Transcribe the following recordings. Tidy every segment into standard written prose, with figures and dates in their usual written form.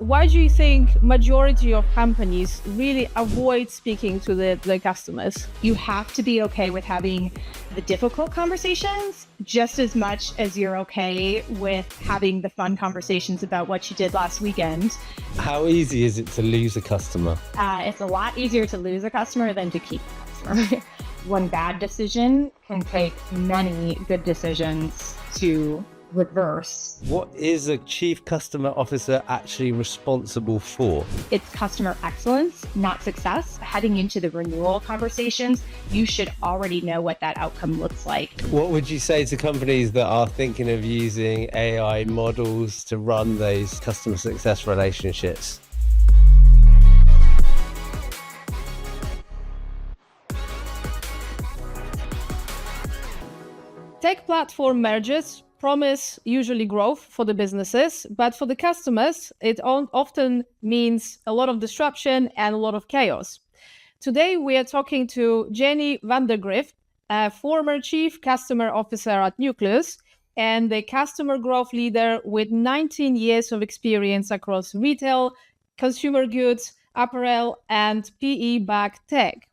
Why do you think majority of companies really avoid speaking to the customers? You have to be okay with having the difficult conversations just as much as you're okay with having the fun conversations about what you did last weekend. How easy is it to lose a customer? It's a lot easier to lose a customer than to keep a customer. One bad decision can take many good decisions to reverse. What is a chief customer officer actually responsible for? It's customer excellence, not success. Heading into the renewal conversations, you should already know what that outcome looks like. What would you say to companies that are thinking of using AI models to run those customer success relationships? Tech platform mergers promise usually growth for the businesses, but for the customers, it often means a lot of disruption and a lot of chaos. Today, we are talking to Jennie Vandegrift, a former Chief Customer Officer at Nuqleous and a customer growth leader with 19 years of experience across retail, consumer goods, apparel, and PE-backed tech.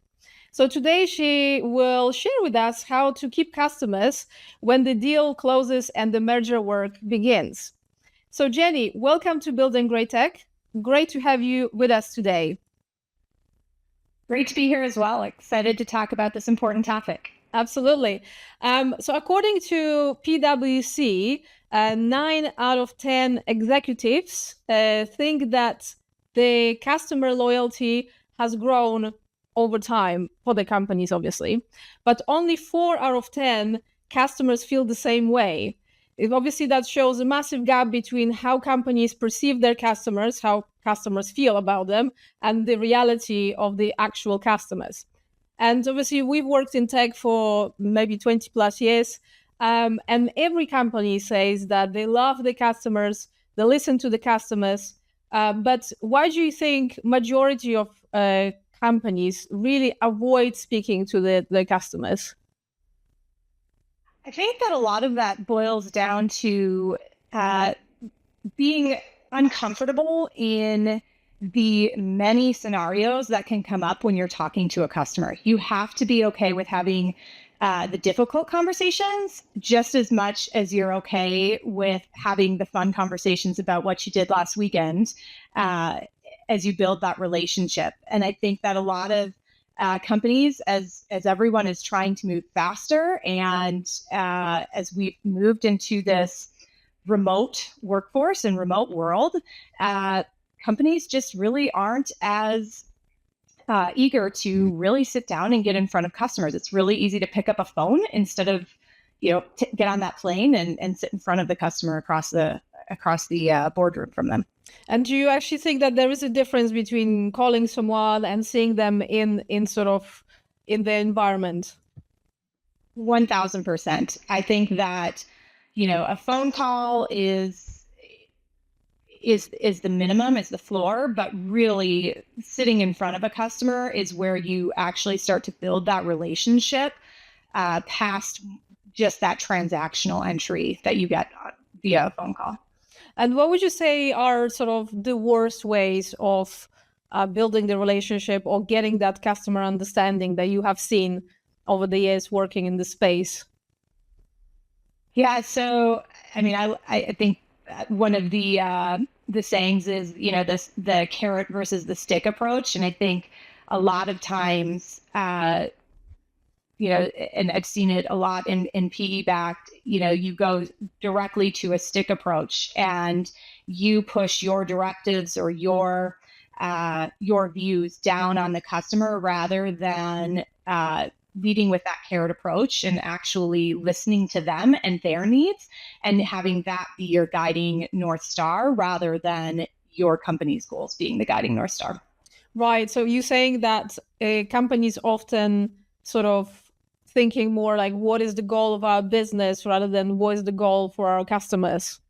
So today she will share with us how to keep customers when the deal closes and the merger work begins. So Jennie, welcome to Building Great Tech. Great to have you with us today. Great to be here as well. Excited to talk about this important topic. Absolutely. So according to PwC, 9 out of 10 executives think that the customer loyalty has grown over time for the companies, obviously, but only 4 out of 10 customers feel the same way. Obviously, that shows a massive gap between how companies perceive their customers, how customers feel about them, and the reality of the actual customers. And obviously, we've worked in tech for maybe 20 plus years, and every company says that they love the customers, they listen to the customers, but why do you think majority of companies really avoid speaking to the customers? I think that a lot of that boils down to being uncomfortable in the many scenarios that can come up when you're talking to a customer. You have to be okay with having the difficult conversations just as much as you're okay with having the fun conversations about what you did last weekend as you build that relationship. And I think that a lot of companies, as everyone is trying to move faster, and as we've moved into this remote workforce and remote world, companies just really aren't as eager to really sit down and get in front of customers. It's really easy to pick up a phone instead of, get on that plane and sit in front of the customer across the boardroom from them. And do you actually think that there is a difference between calling someone and seeing them in the environment? 1000%. I think that, a phone call is the minimum, is the floor, but really sitting in front of a customer is where you actually start to build that relationship past just that transactional entry that you get via a phone call. And what would you say are sort of the worst ways of building the relationship or getting that customer understanding that you have seen over the years working in the space? Yeah, so I think one of the sayings is the carrot versus the stick approach, and I think a lot of times and I've seen it a lot in PE backed, you go directly to a stick approach and you push your directives or your views down on the customer rather than leading with that carrot approach and actually listening to them and their needs and having that be your guiding North Star rather than your company's goals being the guiding North Star. Right. So you're saying that companies often sort of thinking more like, what is the goal of our business rather than what is the goal for our customers?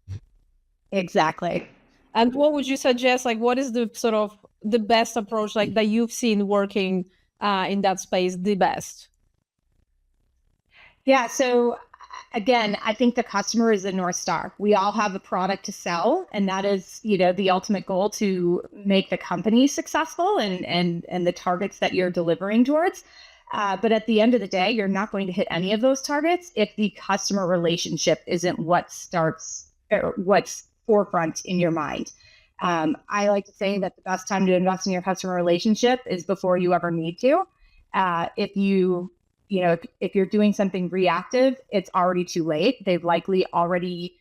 Exactly. And what would you suggest? Like, what is the sort of the best approach like that you've seen working in that space the best? Yeah. So again, I think the customer is the North Star. We all have a product to sell, and that is, the ultimate goal to make the company successful and the targets that you're delivering towards. But at the end of the day, you're not going to hit any of those targets if the customer relationship isn't what's forefront in your mind. I like to say that the best time to invest in your customer relationship is before you ever need to. If you're doing something reactive, it's already too late. They've likely already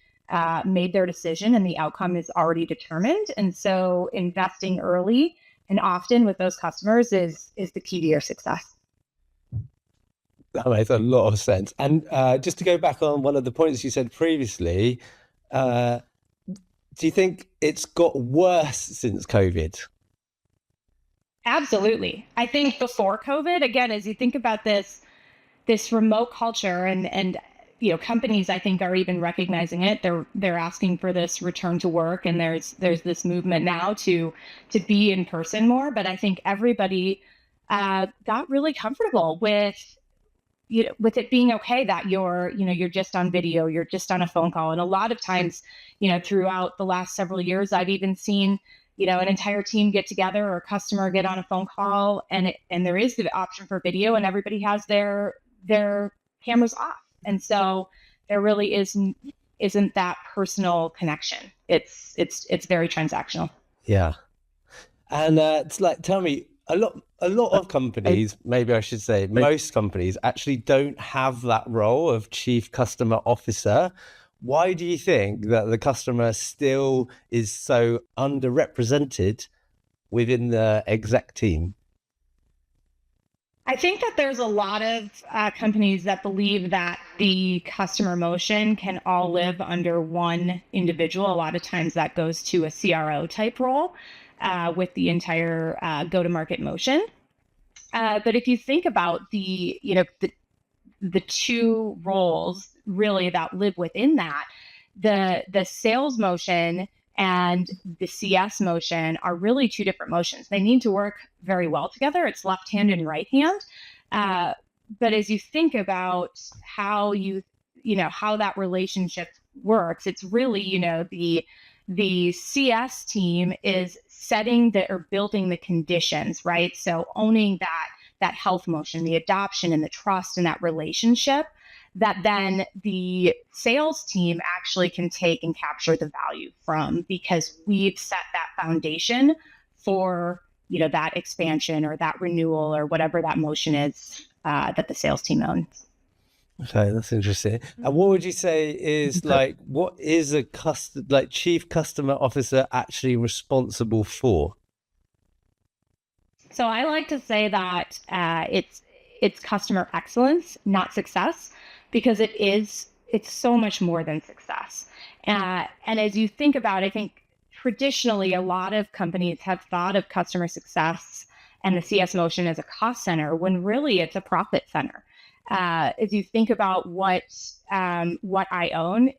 made their decision and the outcome is already determined. And so investing early and often with those customers is the key to your success. That makes a lot of sense. And just to go back on one of the points you said previously, do you think it's got worse since COVID? Absolutely. I think before COVID, again, as you think about this remote culture and companies, I think, are even recognizing it. They're asking for this return to work, and there's this movement now to be in person more. But I think everybody got really comfortable with it being okay that you're just on video, you're just on a phone call. And a lot of times, throughout the last several years, I've even seen, an entire team get together or a customer get on a phone call and there is the option for video and everybody has their cameras off. And so there really isn't that personal connection. It's very transactional. Yeah. And it's like, tell me, a lot of companies, maybe I should say most companies, actually don't have that role of chief customer officer. Why do you think that the customer still is so underrepresented within the exec team? I think that there's a lot of companies that believe that the customer motion can all live under one individual. A lot of times that goes to a CRO type role with the entire go-to-market motion. But if you think about the two roles really that live within that, the sales motion and the CS motion are really two different motions. They need to work very well together. It's left hand and right hand. But as you think about how how that relationship works, it's really, the CS team is setting or building the conditions, right? So owning that health motion, the adoption and the trust and that relationship that then the sales team actually can take and capture the value from, because we've set that foundation for, that expansion or that renewal or whatever that motion is that the sales team owns. Okay, that's interesting. And what would you say is what is a chief customer officer actually responsible for? So I like to say that it's customer excellence, not success, because it's so much more than success. And as you think about, I think traditionally a lot of companies have thought of customer success and the CS motion as a cost center when really it's a profit center. As you think about what I own,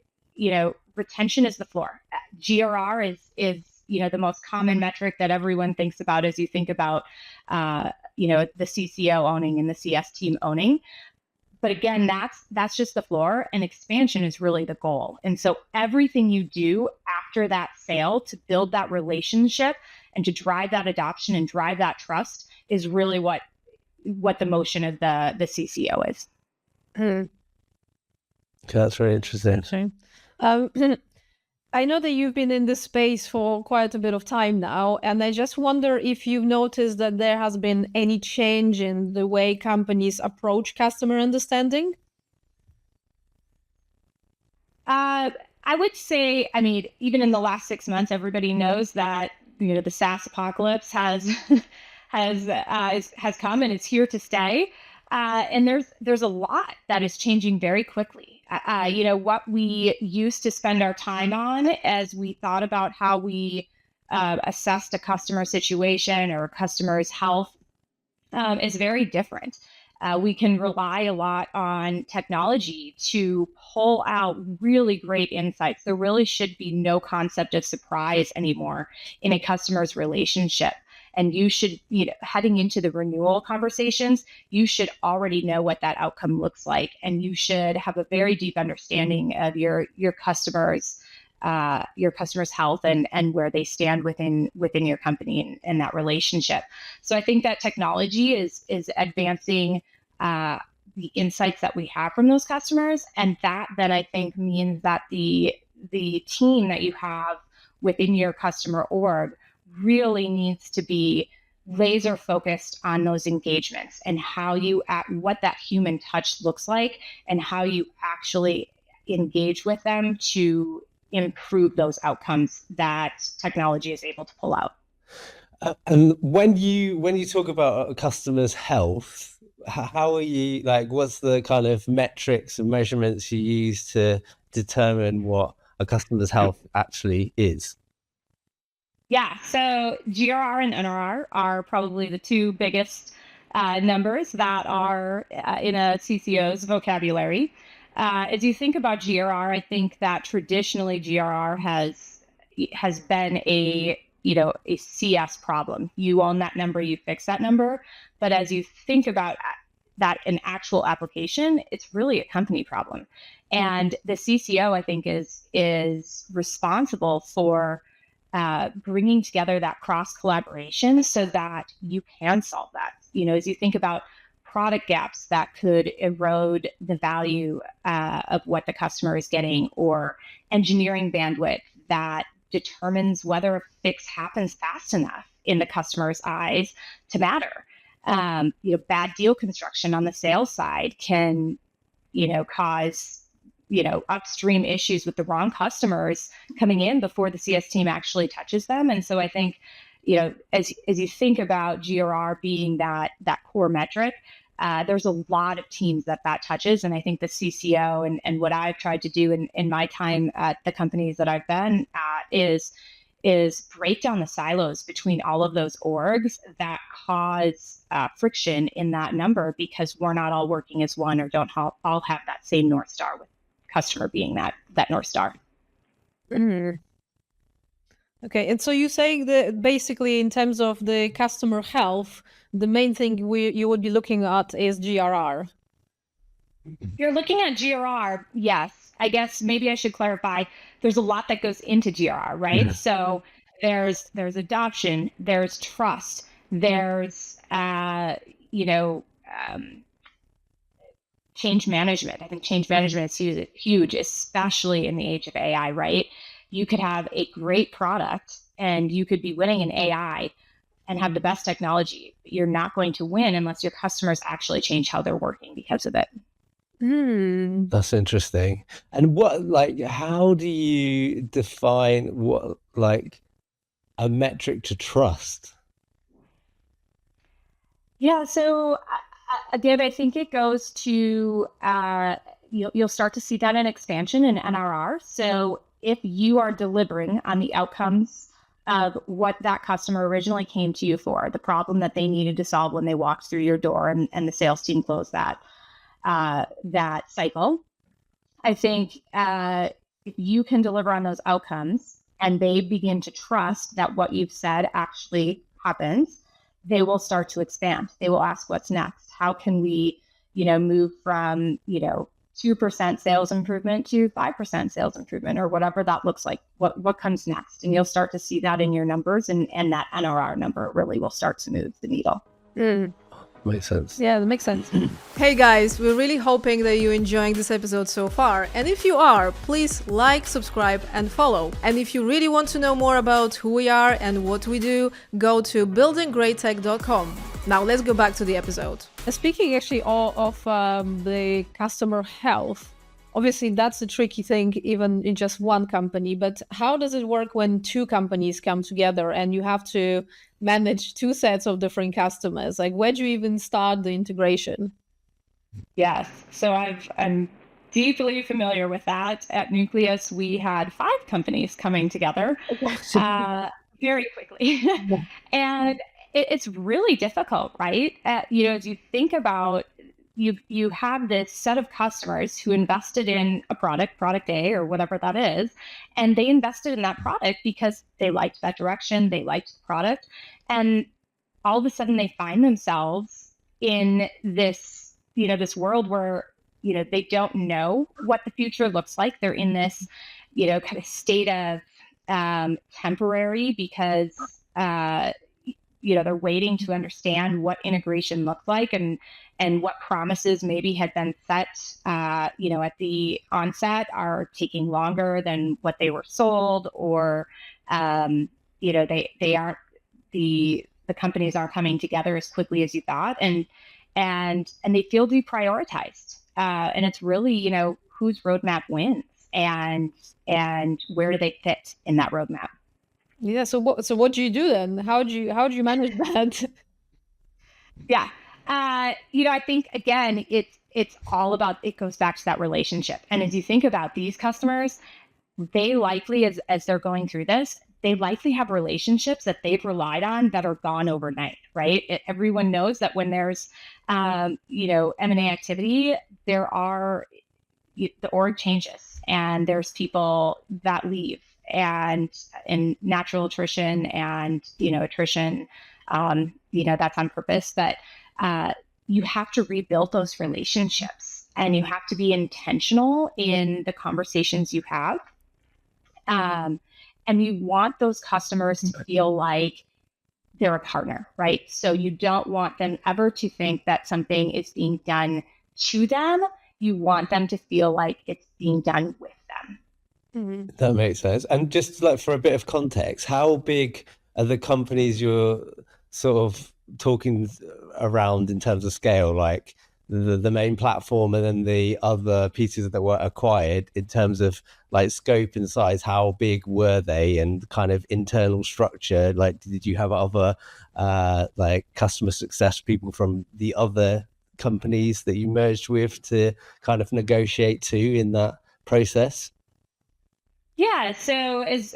retention is the floor. GRR is the most common metric that everyone thinks about as you think about the CCO owning and the CS team owning. But again, that's just the floor, and expansion is really the goal. And so everything you do after that sale to build that relationship and to drive that adoption and drive that trust is really what the motion of the CCO is. Okay, that's very interesting. I know that you've been in this space for quite a bit of time now, and I just wonder if you've noticed that there has been any change in the way companies approach customer understanding? I would say, even in the last 6 months, everybody knows that the SaaS apocalypse has come and it's here to stay. And there's a lot that is changing very quickly. What we used to spend our time on as we thought about how we assessed a customer situation or a customer's health is very different. We can rely a lot on technology to pull out really great insights. There really should be no concept of surprise anymore in a customer's relationship. And you should, heading into the renewal conversations, you should already know what that outcome looks like. And you should have a very deep understanding of your customers' health and where they stand within your company and that relationship. So I think that technology is advancing the insights that we have from those customers, and that then I think means that the team that you have within your customer org really needs to be laser focused on those engagements and what that human touch looks like and how you actually engage with them to improve those outcomes that technology is able to pull out. And when you talk about a customer's health, how are you, like, what's the kind of metrics and measurements you use to determine what a customer's health actually is? Yeah, so GRR and NRR are probably the two biggest numbers that are in a CCO's vocabulary. As you think about GRR, I think that traditionally GRR has been a CS problem. You own that number, you fix that number. But as you think about that in actual application, it's really a company problem. And the CCO, I think, is responsible for bringing together that cross collaboration so that you can solve that. As you think about product gaps that could erode the value of what the customer is getting, or engineering bandwidth that determines whether a fix happens fast enough in the customer's eyes to matter. Bad deal construction on the sales side can, cause upstream issues with the wrong customers coming in before the CS team actually touches them. And so I think, as you think about GRR being that core metric, there's a lot of teams that touches. And I think the CCO and what I've tried to do in my time at the companies that I've been at is break down the silos between all of those orgs that cause friction in that number, because we're not all working as one, or don't all have that same North Star, with customer being that North Star. Mm. Okay, and so you're saying that basically in terms of the customer health, the main thing you would be looking at is GRR. You're looking at GRR, yes. I guess maybe I should clarify. There's a lot that goes into GRR, right? Yeah. So there's adoption, there's trust, there's change management. I think change management is huge, especially in the age of AI, right? You could have a great product and you could be winning in AI and have the best technology. You're not going to win unless your customers actually change how they're working because of it. That's interesting. And how do you define what, a metric to trust? Yeah, so again, I think it goes to, you'll start to see that in expansion in NRR. So if you are delivering on the outcomes of what that customer originally came to you for, the problem that they needed to solve when they walked through your door, and the sales team closed that cycle, I think if you can deliver on those outcomes and they begin to trust that what you've said actually happens, they will start to expand. They will ask, what's next? How can we, move from, 2% sales improvement to 5% sales improvement, or whatever that looks like? What comes next? And you'll start to see that in your numbers, and that NRR number really will start to move the needle. Makes sense. Yeah, that makes sense. Hey guys, we're really hoping that you're enjoying this episode so far. And if you are, please like, subscribe, and follow. And if you really want to know more about who we are and what we do, go to buildinggreattech.com. Now let's go back to the episode. Speaking actually of the customer health, obviously that's a tricky thing even in just one company, but how does it work when two companies come together and you have to manage two sets of different customers? Like, where do you even start the integration? Yes, so I'm deeply familiar with that. At Nuqleous, we had 5 companies coming together very quickly. And it's really difficult, right? As you think about, you have this set of customers who invested in a product A or whatever that is, and they invested in that product because they liked that direction, they liked the product, and all of a sudden they find themselves in this, this world where, they don't know what the future looks like. They're in this, kind of state of temporary because, they're waiting to understand what integration looks like and what promises maybe had been set, at the onset are taking longer than what they were sold, or, they aren't, the companies aren't coming together as quickly as you thought, and they feel deprioritized. And it's really, whose roadmap wins and where do they fit in that roadmap? Yeah. So what do you do then? How do you manage that? Yeah. I think again, it's all about, it goes back to that relationship. And as you think about these customers, they likely, as they're going through this, they likely have relationships that they've relied on that are gone overnight, right? Everyone knows that when there's, M&A activity, there are, the org changes and there's people that leave, and natural attrition and, attrition, that's on purpose. But you have to rebuild those relationships, and you have to be intentional in the conversations you have. And you want those customers to feel like they're a partner, right? So you don't want them ever to think that something is being done to them. You want them to feel like it's being done with them. Mm-hmm. That makes sense. And just like for a bit of context, how big are the companies you're sort of talking around in terms of scale, like the main platform and then the other pieces that were acquired, in terms of like scope and size? How big were they, and kind of internal structure? Like, did you have other like customer success people from the other companies that you merged with to kind of negotiate to in that process? Yeah. So as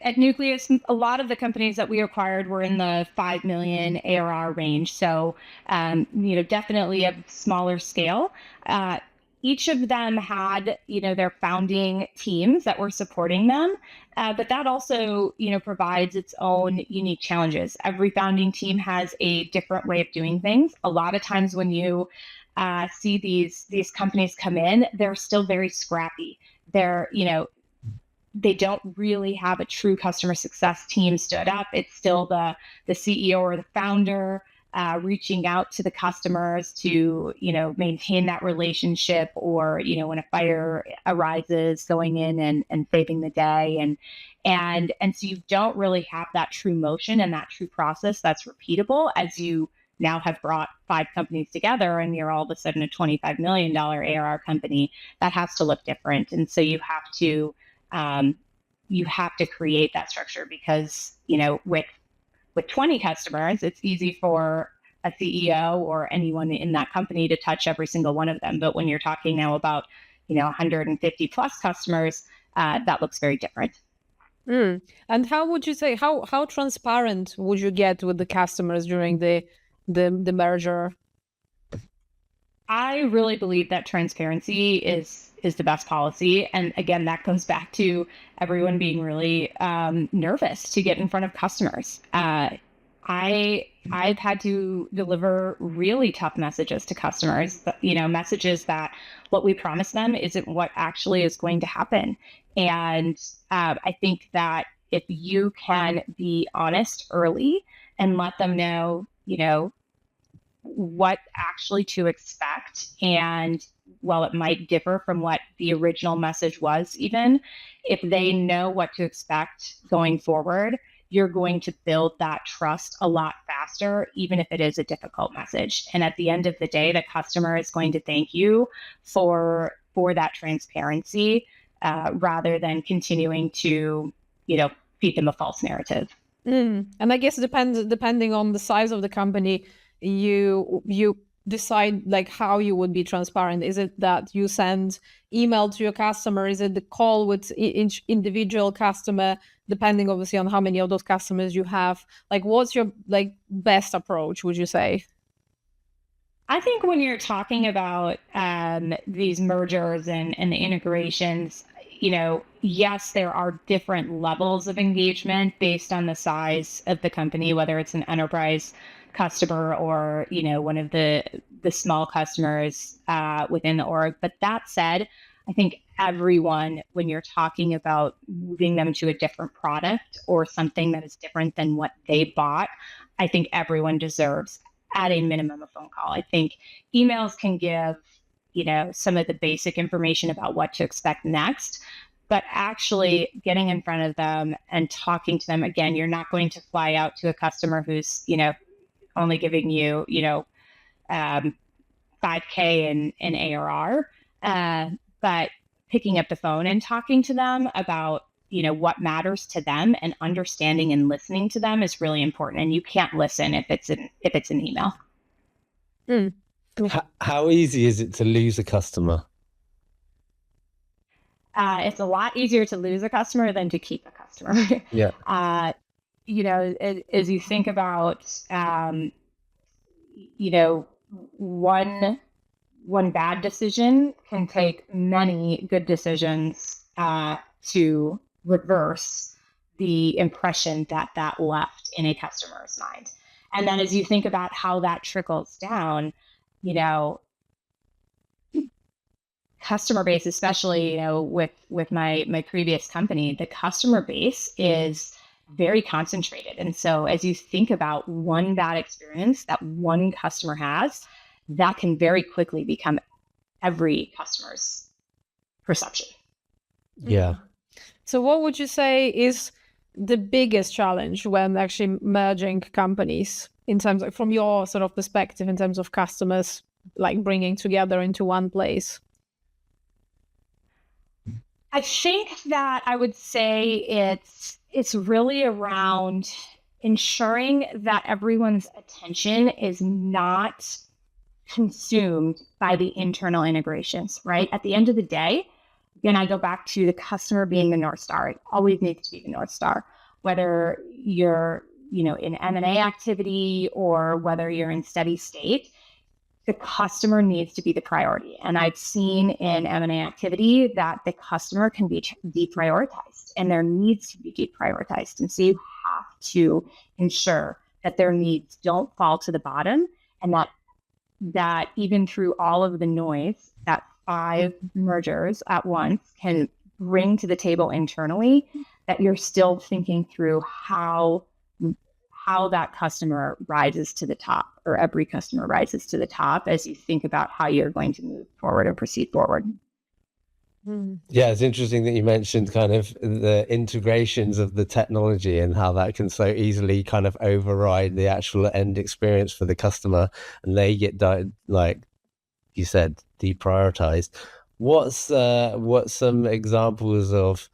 at Nuqleous, a lot of the companies that we acquired were in the 5 million ARR range. So, definitely a smaller scale. Each of them had, their founding teams that were supporting them. But that also, provides its own unique challenges. Every founding team has a different way of doing things. A lot of times when you see these companies come in, they're still very scrappy. They're, they don't really have a true customer success team stood up. It's still the CEO or the founder reaching out to the customers to, maintain that relationship, or, when a fire arises, going in and saving the day. And so you don't really have that true motion and that true process that's repeatable, as you now have brought 5 companies together and you're all of a sudden a $25 million ARR company. That has to look different. And so you have to create that structure, because, with 20 customers, it's easy for a CEO or anyone in that company to touch every single one of them. But when you're talking now about, 150 plus customers, that looks very different. And how would you say, how transparent would you get with the customers during the merger? I really believe that transparency is the best policy. And again, that goes back to everyone being really nervous to get in front of customers. I've had to deliver really tough messages to customers, messages that what we promise them isn't what actually is going to happen. And I think that if you can be honest early and let them know, what actually to expect, and while it might differ from what the original message was, even if they know what to expect going forward, you're going to build that trust a lot faster, even if it is a difficult message. And at the end of the day, the customer is going to thank you for that transparency, rather than continuing to, feed them a false narrative. And I guess depending on the size of the company, you decide like how you would be transparent. Is it that you send email to your customer? Is it the call with each individual customer, depending obviously on how many of those customers you have? Like, what's your best approach, would you say? I think when you're talking about these mergers and the integrations, yes, there are different levels of engagement based on the size of the company, whether it's an enterprise customer or, one of the small customers within the org. But that said, I think everyone, when you're talking about moving them to a different product or something that is different than what they bought, I think everyone deserves, at a minimum, a phone call. I think emails can give, some of the basic information about what to expect next, but actually getting in front of them and talking to them, again, you're not going to fly out to a customer who's, only giving you, 5K in ARR, but picking up the phone and talking to them about, what matters to them, and understanding and listening to them is really important. And you can't listen if it's an email. Mm. How easy is it to lose a customer? It's a lot easier to lose a customer than to keep a customer. Yeah. As you think about, one bad decision can take many good decisions to reverse the impression that left in a customer's mind. And then as you think about how that trickles down, customer base, especially, with my previous company, the customer base is very concentrated. And so as you think about one bad experience that one customer has, that can very quickly become every customer's perception. Yeah. So what would you say is the biggest challenge when actually merging companies, in terms of, from your sort of perspective, in terms of customers, like bringing together into one place? I think that I would say it's really around ensuring that everyone's attention is not consumed by the internal integrations, right? At the end of the day, again, I go back to the customer being the North Star. It always needs to be the North Star, whether you're, in M&A activity or whether you're in steady state. The customer needs to be the priority. And I've seen in M&A activity that the customer can be deprioritized, and their needs to be deprioritized. And so you have to ensure that their needs don't fall to the bottom, and that even through all of the noise that 5 mergers at once can bring to the table internally, that you're still thinking through how that customer rises to the top, or every customer rises to the top, as you think about how you're going to move forward or proceed forward. Yeah, it's interesting that you mentioned kind of the integrations of the technology and how that can so easily kind of override the actual end experience for the customer, and they get, like you said, deprioritized. What's some examples of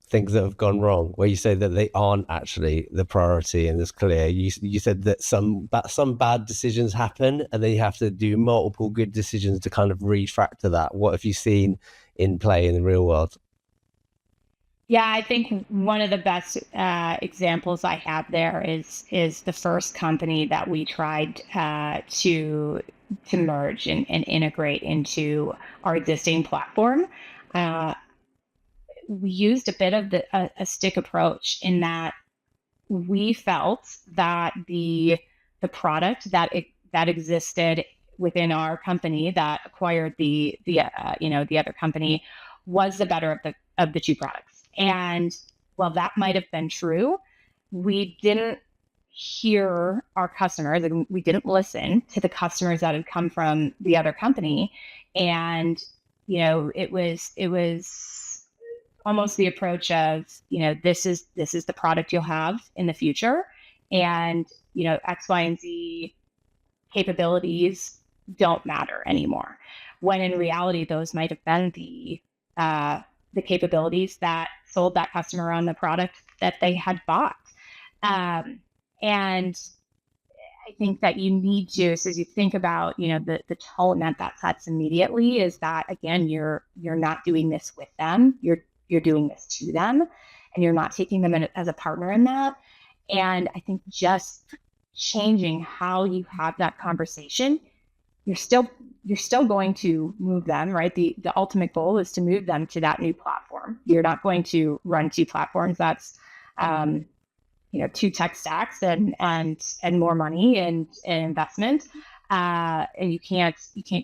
things that have gone wrong where you say that they aren't actually the priority and it's clear? You said that some bad decisions happen, and then you have to do multiple good decisions to kind of refactor that. What have you seen in play in the real world? Yeah, I think one of the best examples I have there is the first company that we tried to merge and integrate into our existing platform. We used a bit of a stick approach, in that we felt that the product that existed within our company that acquired the other company was the better of the two products. And while that might have been true, we didn't hear our customers, and we didn't listen to the customers that had come from the other company. And it was almost the approach of, this is the product you'll have in the future, and X, Y, and Z capabilities don't matter anymore. When in reality, those might have been the capabilities that sold that customer on the product that they had bought. And I think that you need to, so as you think about, the tone that sets immediately, is that, again, you're not doing this with them, you're doing this to them, and you're not taking them in as a partner in that. And I think just changing how you have that conversation you're still going to move them, right? The ultimate goal is to move them to that new platform. You're not going to run two platforms. That's two tech stacks and more money and investment. And you can't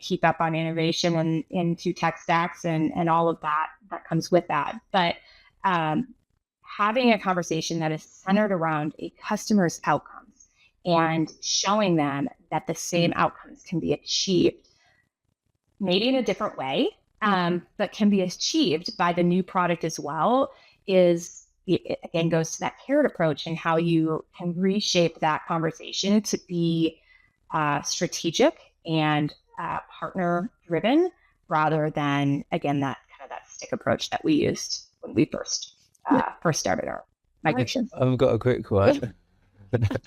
keep up on innovation in two tech stacks and all of that comes with that. But having a conversation that is centered around a customer's outcomes and showing them that the same outcomes can be achieved, maybe in a different way, but can be achieved by the new product as well, it again goes to that carrot approach and how you can reshape that conversation to be strategic and partner driven, rather than, again, that kind of that stick approach that we used when we first started our migration. I've got a quick one.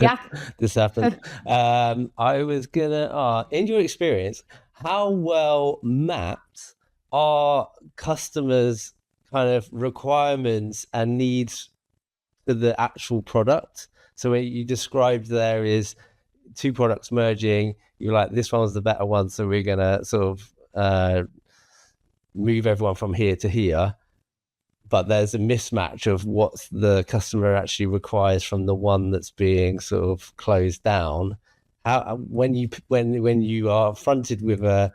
Yeah. This happened. I was gonna ask, in your experience, how well mapped are customers' kind of requirements and needs for the actual product? So when you described there is two products merging, you're like, this one's the better one, so we're gonna sort of move everyone from here to here. But there's a mismatch of what the customer actually requires from the one that's being sort of closed down. How when you are fronted with a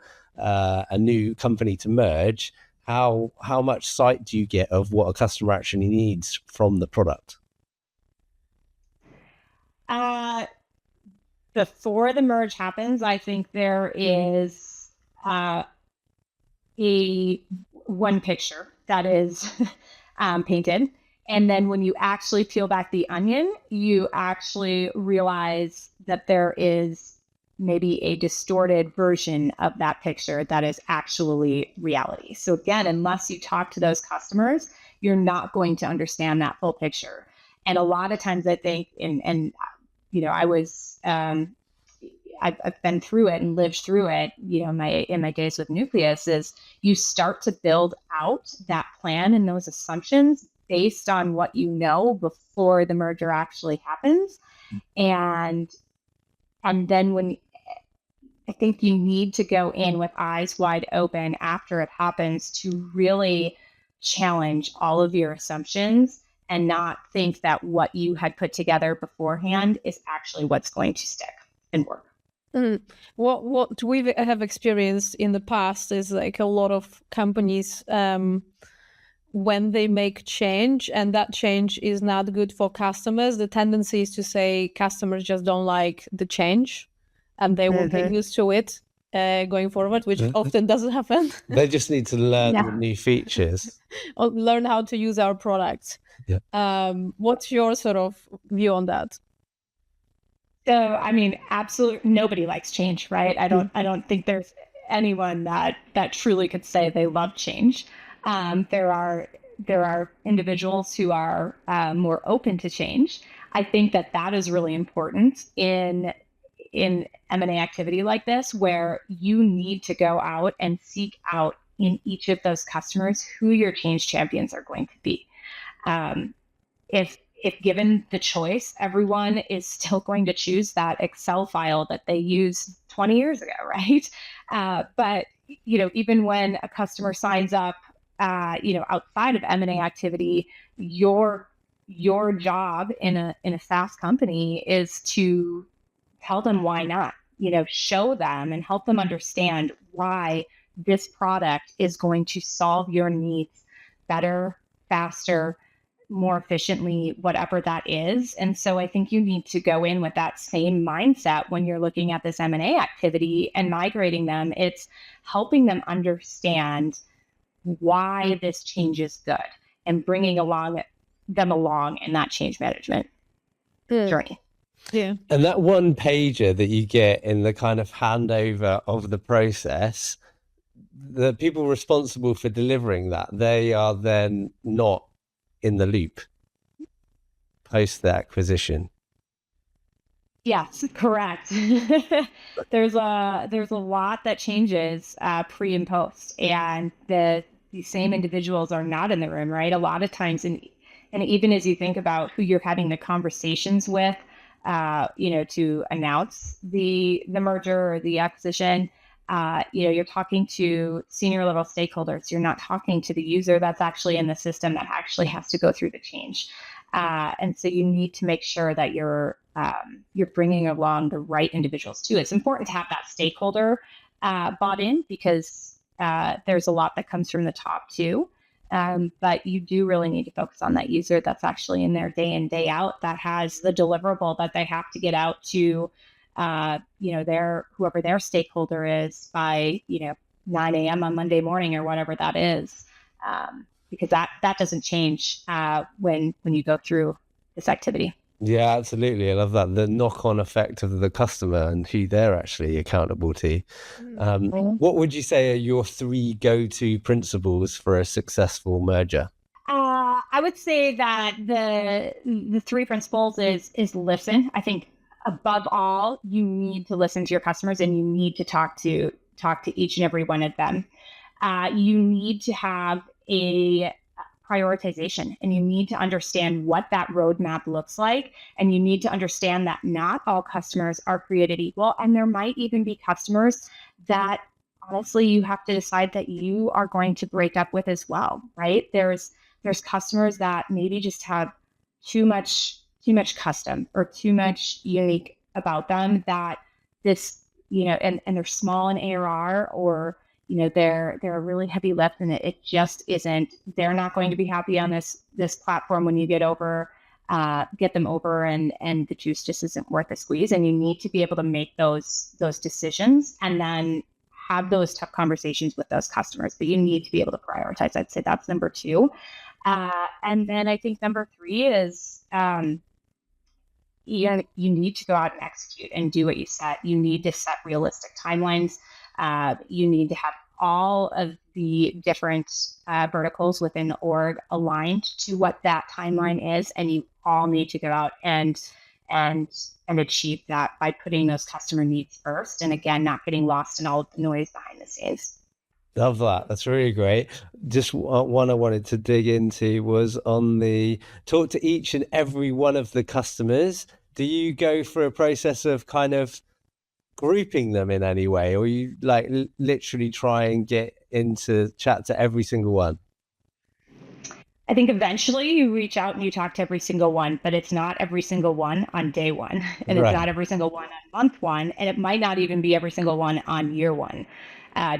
new company to merge, how much sight do you get of what a customer actually needs from the product? Before the merge happens, I think there is a one picture that is painted. And then when you actually peel back the onion, you actually realize that there is maybe a distorted version of that picture that is actually reality. So again, unless you talk to those customers, you're not going to understand that full picture. And a lot of times I think, and I was, I've been through it and lived through it, in my days with Nuqleous, is you start to build out that plan and those assumptions based on what you know before the merger actually happens. And then when I think you need to go in with eyes wide open after it happens to really challenge all of your assumptions and not think that what you had put together beforehand is actually what's going to stick and work. What we have experienced in the past is like a lot of companies, when they make change and that change is not good for customers, the tendency is to say customers just don't like the change and they will get used to it going forward, which often doesn't happen. They just need to learn the new features or learn how to use our products. Yeah. What's your sort of view on that? So, I mean, absolutely nobody likes change, right? I don't think there's anyone that truly could say they love change. There are individuals who are more open to change. I think that is really important in M&A activity like this, where you need to go out and seek out in each of those customers who your change champions are going to be. If given the choice, everyone is still going to choose that Excel file that they used 20 years ago, right? But even when a customer signs up, outside of M&A activity, your job in a SaaS company is to tell them why not. Show them and help them understand why this product is going to solve your needs better, faster, more efficiently, whatever that is. And so I think you need to go in with that same mindset when you're looking at this M&A activity and migrating them. It's helping them understand why this change is good and bringing them along in that change management journey. Yeah. And that one pager that you get in the kind of handover of the process, the people responsible for delivering that, they are then not in the loop post the acquisition. Yes, correct. There's a lot that changes pre and post, and the same individuals are not in the room, right? A lot of times, and even as you think about who you're having the conversations with, to announce the merger or the acquisition, You're talking to senior level stakeholders. You're not talking to the user that's actually in the system that actually has to go through the change. And so you need to make sure that you're bringing along the right individuals too. It's important to have that stakeholder bought in, because there's a lot that comes from the top too. But you do really need to focus on that user that's actually in there day in, day out, that has the deliverable that they have to get out to, whoever their stakeholder is by, 9 a.m. on Monday morning or whatever that is. Because that doesn't change when you go through this activity. Yeah, absolutely. I love that. The knock-on effect of the customer and who they're actually accountable to. What would you say are your 3 go-to principles for a successful merger? I would say that the 3 principles is listen. I think above all, you need to listen to your customers, and you need to talk to each and every one of them. You need to have a prioritization, and you need to understand what that roadmap looks like. And you need to understand that not all customers are created equal. And there might even be customers that honestly you have to decide that you are going to break up with as well, right? There's customers that maybe just have too much custom or too much unique about them, that this, and they're small in ARR, or they're a really heavy lift, and it just isn't. They're not going to be happy on this platform when you get them over, and the juice just isn't worth the squeeze. And you need to be able to make those decisions, and then have those tough conversations with those customers. But you need to be able to prioritize. I'd say that's number 2. And then I think number 3 is you need to go out and execute and do what you set. You need to set realistic timelines. You need to have all of the different verticals within the org aligned to what that timeline is, and you all need to go out and achieve that by putting those customer needs first, and again, not getting lost in all of the noise behind the scenes. Love that. That's really great. Just one I wanted to dig into was on the talk to each and every one of the customers. Do you go through a process of kind of grouping them in any way, or you like literally try and get into chat to every single one? I think eventually you reach out and you talk to every single one, but it's not every single one on day 1, and Right. It's not every single one on month 1, and it might not even be every single one on year 1,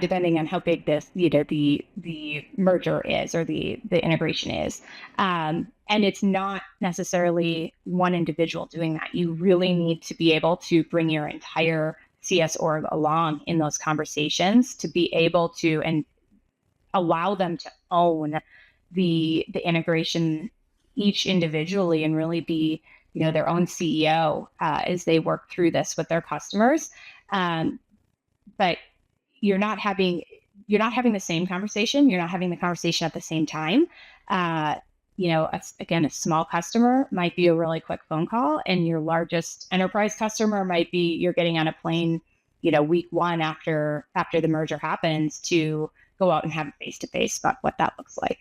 depending on how big this, the merger is, or the integration is. And it's not necessarily one individual doing that. You really need to be able to bring your entire CS org along in those conversations to be able to, and allow them to own the integration each individually, and really be, their own CEO as they work through this with their customers. But you're not having the same conversation. You're not having the conversation at the same time. Again, a small customer might be a really quick phone call, and your largest enterprise customer might be you're getting on a plane, week 1 after the merger happens, to go out and have a face-to-face about what that looks like.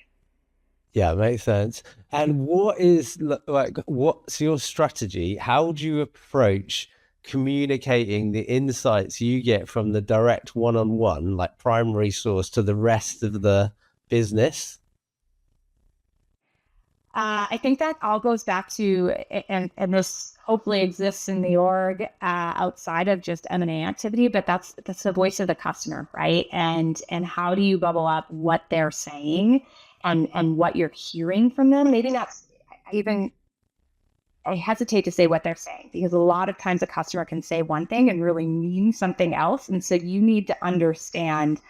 Yeah, makes sense. And what's your strategy? How do you approach communicating the insights you get from the direct one-on-one, like primary source, to the rest of the business? I think that all goes back to, and this hopefully exists in the org outside of just M&A activity, but that's the voice of the customer, right? And how do you bubble up what they're saying and what you're hearing from them? Maybe not even, I hesitate to say what they're saying, because a lot of times a customer can say one thing and really mean something else. And so you need to understand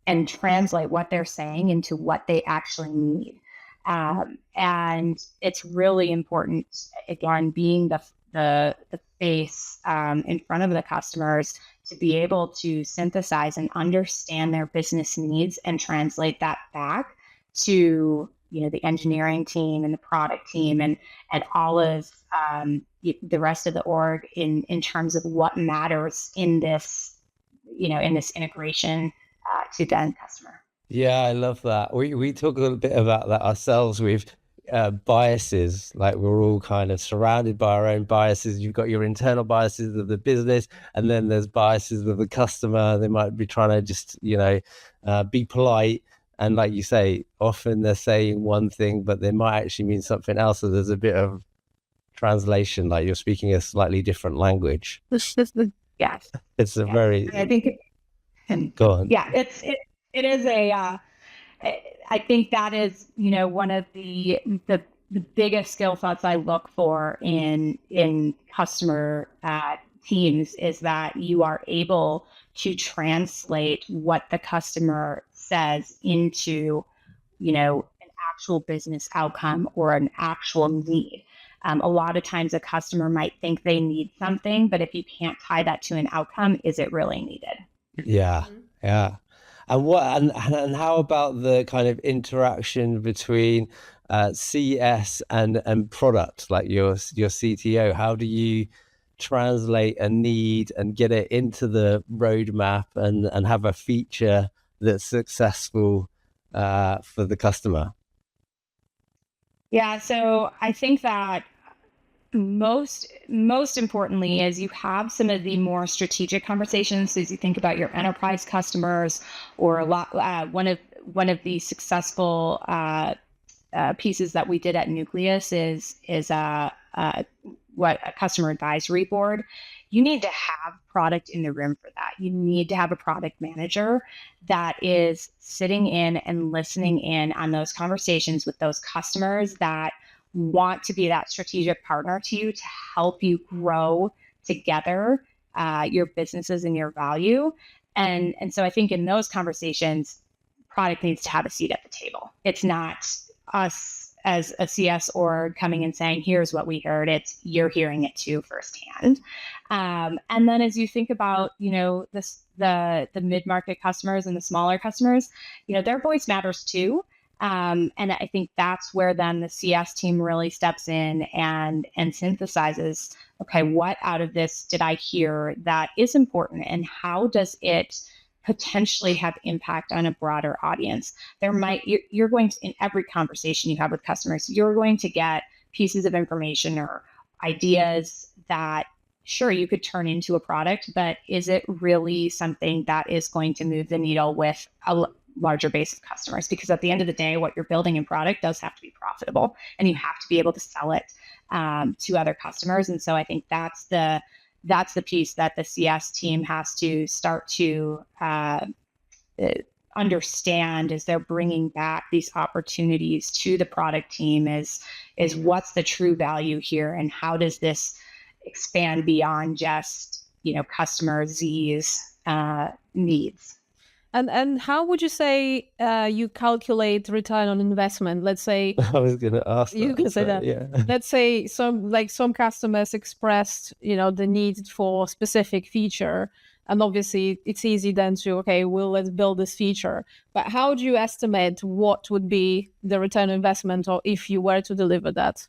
and translate what they're saying into what they actually need. And it's really important, again, being the face in front of the customers, to be able to synthesize and understand their business needs and translate that back to the engineering team and the product team and all of the rest of the org in terms of what matters in this integration to the end customer. Yeah, I love that. We talk a little bit about that ourselves. We've biases. Like we're all kind of surrounded by our own biases. You've got your internal biases of the business, and then there's biases of the customer. They might be trying to just, be polite. And like you say, often they're saying one thing, but they might actually mean something else. So there's a bit of translation, like you're speaking a slightly different language. Yes. It's a very, I think, go on. Yeah, it is I think that is, one of the biggest skill sets I look for in customer teams is that you are able to translate what the customer says into, an actual business outcome or an actual need. A lot of times a customer might think they need something, but if you can't tie that to an outcome, is it really needed? Yeah. Yeah. And how about the kind of interaction between CS and product, like your CTO? How do you translate a need and get it into the roadmap and have a feature that's successful for the customer? Yeah, so I think that most importantly is you have some of the more strategic conversations as you think about your enterprise customers, or a lot one of the successful pieces that we did at Nuqleous is what a customer advisory board. You need to have product in the room for that. You need to have a product manager that is sitting in and listening in on those conversations with those customers that want to be that strategic partner to you to help you grow together your businesses and your value. And so I think in those conversations, product needs to have a seat at the table. It's not us as a CS org coming and saying, here's what we heard. It's you're hearing it too firsthand. And then as you think about, the mid-market customers and the smaller customers, their voice matters too. And I think that's where then the CS team really steps in and synthesizes, okay, what out of this did I hear that is important, and how does it potentially have impact on a broader audience? You're going to, in every conversation you have with customers, you're going to get pieces of information or ideas that sure you could turn into a product, but is it really something that is going to move the needle with a larger base of customers? Because at the end of the day, what you're building in product does have to be profitable, and you have to be able to sell it to other customers. And so I think that's the piece that the CS team has to start to understand as they're bringing back these opportunities to the product team is what's the true value here, and how does this expand beyond just, customer Z's needs. And how would you say you calculate return on investment? Let's say I was going to ask. You can say that. Yeah. Let's say some customers expressed, the need for specific feature, and obviously it's easy then to let's build this feature. But how do you estimate what would be the return on investment, or if you were to deliver that?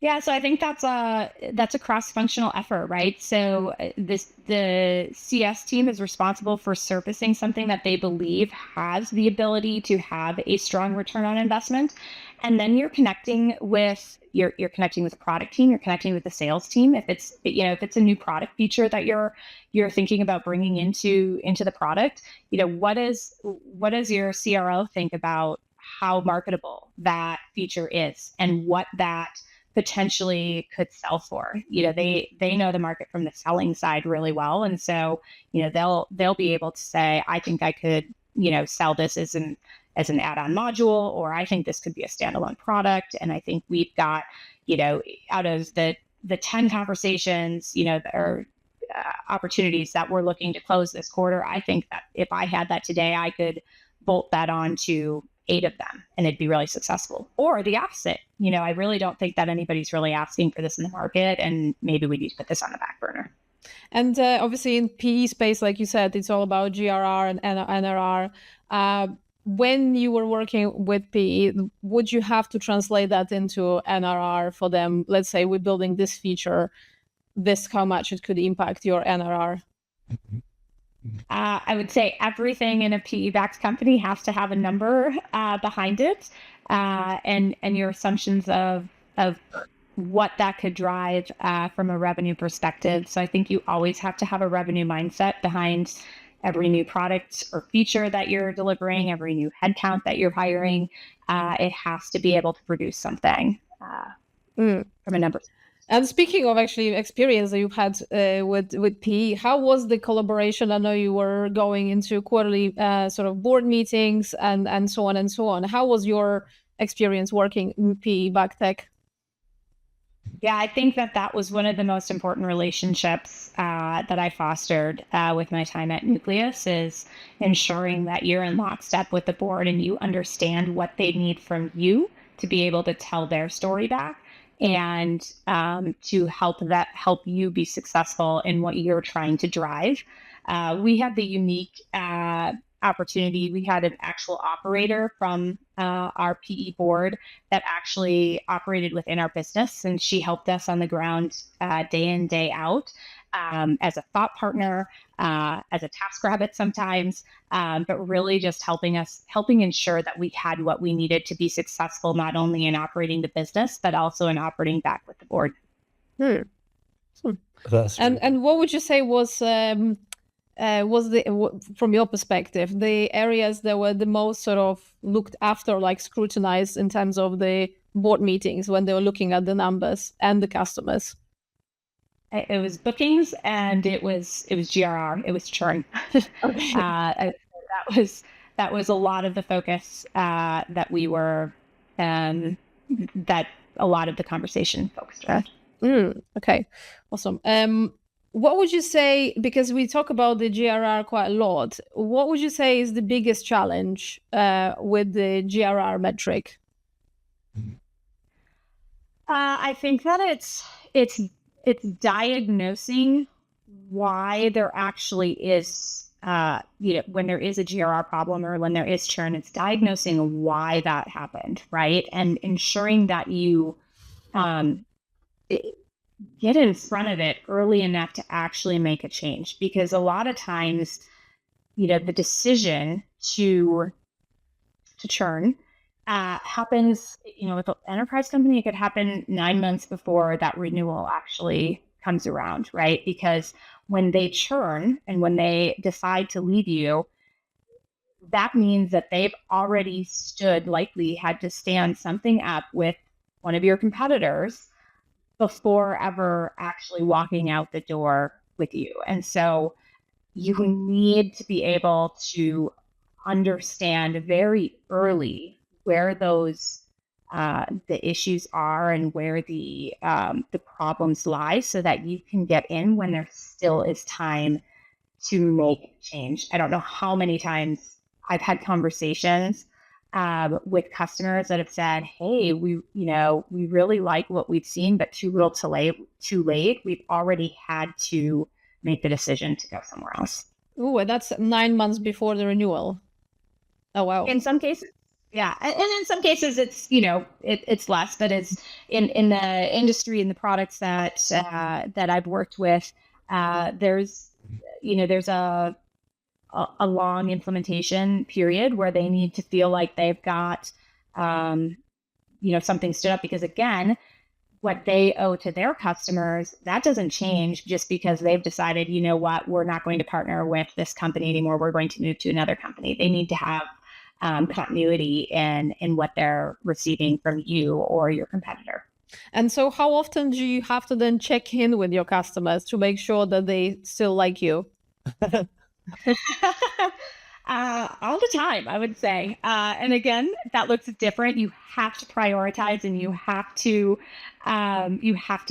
Yeah, so I think that's a cross-functional effort, right? So the CS team is responsible for surfacing something that they believe has the ability to have a strong return on investment, and then you're connecting with the product team, you're connecting with the sales team. If it's a new product feature that you're thinking about bringing into the product, what does your CRO think about how marketable that feature is and what that potentially could sell for? They know the market from the selling side really well, and so they'll be able to say, I think I could sell this as an add-on module, or I think this could be a standalone product. And I think we've got out of the 10 conversations or opportunities that we're looking to close this quarter, I think that if I had that today, I could bolt that on to 8 of them and it'd be really successful. Or the opposite, I really don't think that anybody's really asking for this in the market, and maybe we need to put this on the back burner. And obviously in PE space, like you said, it's all about GRR and NRR. When you were working with PE, would you have to translate that into NRR for them? Let's say we're building this feature, this how much it could impact your NRR. I would say everything in a PE-backed company has to have a number behind it. and your assumptions of what that could drive from a revenue perspective. So I think you always have to have a revenue mindset behind every new product or feature that you're delivering, every new headcount that you're hiring. It has to be able to produce something from a number. And speaking of actually experience that you've had with PE, how was the collaboration? I know you were going into quarterly sort of board meetings and so on and so on. How was your experience working in PE back tech? Yeah, I think that was one of the most important relationships that I fostered with my time at Nuqleous, is ensuring that you're in lockstep with the board and you understand what they need from you to be able to tell their story back, and to help you be successful in what you're trying to drive. We had the unique opportunity. We had an actual operator from our PE board that actually operated within our business, and she helped us on the ground day in, day out, as a thought partner, as a TaskRabbit sometimes, but really just helping ensure that we had what we needed to be successful, not only in operating the business, but also in operating back with the board. And what would you say was from your perspective, the areas that were the most sort of looked after, like scrutinized in terms of the board meetings when they were looking at the numbers and the customers? It was bookings, and it was GRR. It was churn. That was a lot of the focus that we were that a lot of the conversation focused on. Okay, awesome. What would you say, because we talk about the GRR quite a lot, what would you say is the biggest challenge with the GRR metric? I think that it's diagnosing why there actually is, when there is a GRR problem or when there is churn, it's diagnosing why that happened, right? And ensuring that you get in front of it early enough to actually make a change. Because a lot of times, the decision to churn happens, with an enterprise company, it could happen 9 months before that renewal actually comes around, right? Because when they churn and when they decide to leave you, that means that they've already likely had to stand something up with one of your competitors before ever actually walking out the door with you. And so you need to be able to understand very early where those the issues are and where the problems lie, so that you can get in when there still is time to make change. I don't know how many times I've had conversations with customers that have said, "Hey, we really like what we've seen, but too little, too late. We've already had to make the decision to go somewhere else." Oh, and that's 9 months before the renewal. Oh, wow. In some cases, yeah, and in some cases it's it's less, but it's in the industry and the products that I've worked with. There's a long implementation period where they need to feel like they've got something stood up, because again, what they owe to their customers, that doesn't change just because they've decided, we're not going to partner with this company anymore, we're going to move to another company. They need to have continuity in what they're receiving from you or your competitor. And so how often do you have to then check in with your customers to make sure that they still like you? All the time, I would say. And again, that looks different. You have to prioritize, and you have to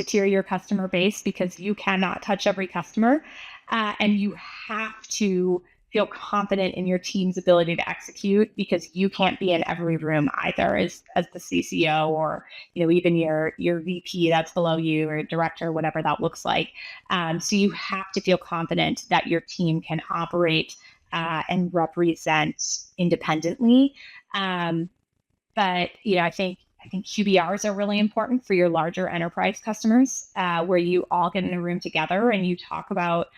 tier your customer base, because you cannot touch every customer, and you have to feel confident in your team's ability to execute, because you can't be in every room either as the CCO, or even your VP that's below you, or director, whatever that looks like. So you have to feel confident that your team can operate and represent independently. But I think QBRs are really important for your larger enterprise customers, where you all get in a room together and you talk about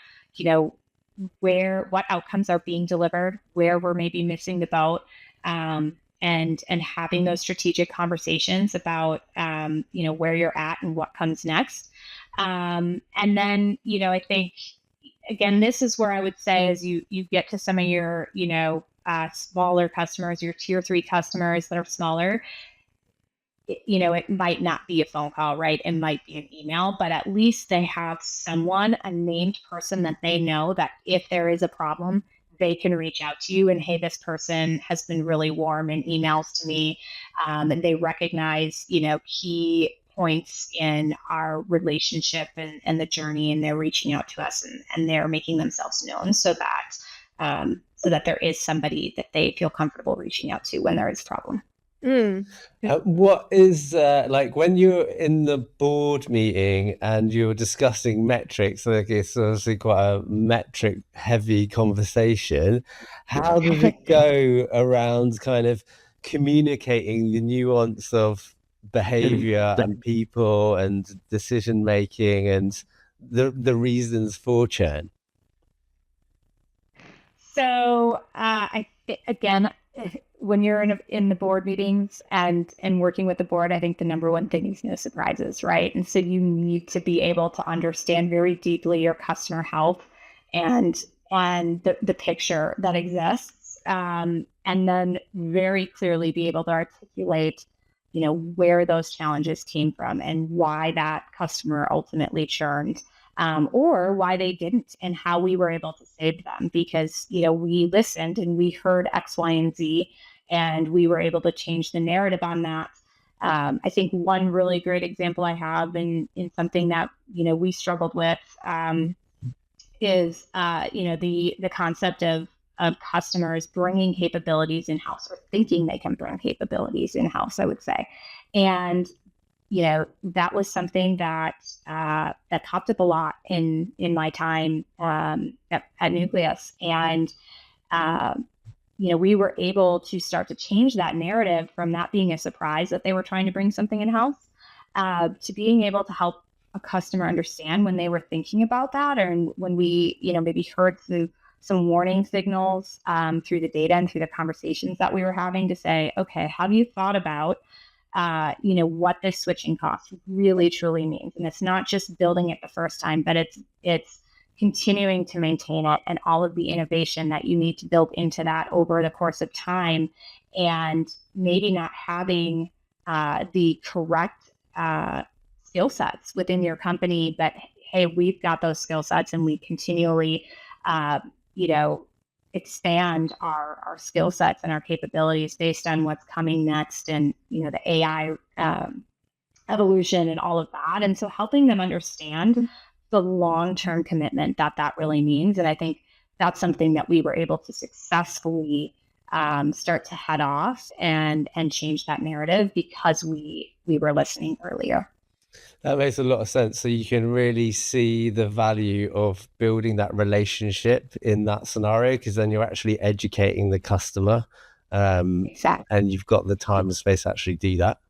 what outcomes are being delivered, where we're maybe missing the boat, and having those strategic conversations about where you're at and what comes next. And then I think again, this is where I would say as you get to some of your smaller customers, your tier 3 customers that are smaller, it might not be a phone call, right? It might be an email, but at least they have someone, a named person that they know that if there is a problem, they can reach out to you and, hey, this person has been really warm in emails to me. And they recognize, key points in our relationship and the journey, and they're reaching out to us and they're making themselves known so that there is somebody that they feel comfortable reaching out to when there is a problem. What is like when you're in the board meeting and you're discussing metrics, like it's obviously quite a metric heavy conversation, how does it go around kind of communicating the nuance of behavior and people and decision making and the reasons for churn? So again, when you're in the board meetings and working with the board, I think the number one thing is no surprises, right? And so you need to be able to understand very deeply your customer health and the picture that exists, and then very clearly be able to articulate, where those challenges came from and why that customer ultimately churned. Or why they didn't and how we were able to save them because, we listened and we heard X, Y, and Z, and we were able to change the narrative on that. I think one really great example I have in something that, we struggled with is, the concept of customers bringing capabilities in-house or thinking they can bring capabilities in-house, I would say. And that was something that popped up a lot in my time at Nuqleous. And, we were able to start to change that narrative from that being a surprise that they were trying to bring something in-house to being able to help a customer understand when they were thinking about that, or when we, maybe heard through some warning signals through the data and through the conversations that we were having to say, okay, have you thought about what this switching cost really truly means? And it's not just building it the first time, but it's continuing to maintain it and all of the innovation that you need to build into that over the course of time, and maybe not having the correct skill sets within your company, but hey, we've got those skill sets and we continually, expand our skill sets and our capabilities based on what's coming next and, the AI evolution and all of that. And so helping them understand the long-term commitment that really means. And I think that's something that we were able to successfully start to head off and change that narrative because we were listening earlier. That makes a lot of sense. So you can really see the value of building that relationship in that scenario, because then you're actually educating the customer, Exactly. and you've got the time and space to actually do that.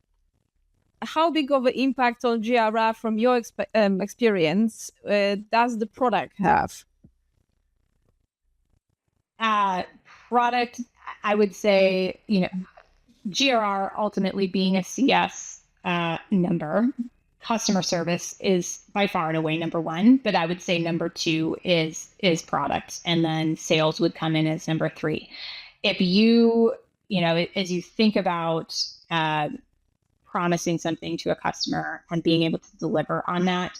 How big of an impact on GRR from your experience does the product have? Product, I would say, GRR ultimately being a CS number. Customer service is by far and away number one, but I would say number two is product, and then sales would come in as number three. If you, as you think about promising something to a customer and being able to deliver on that,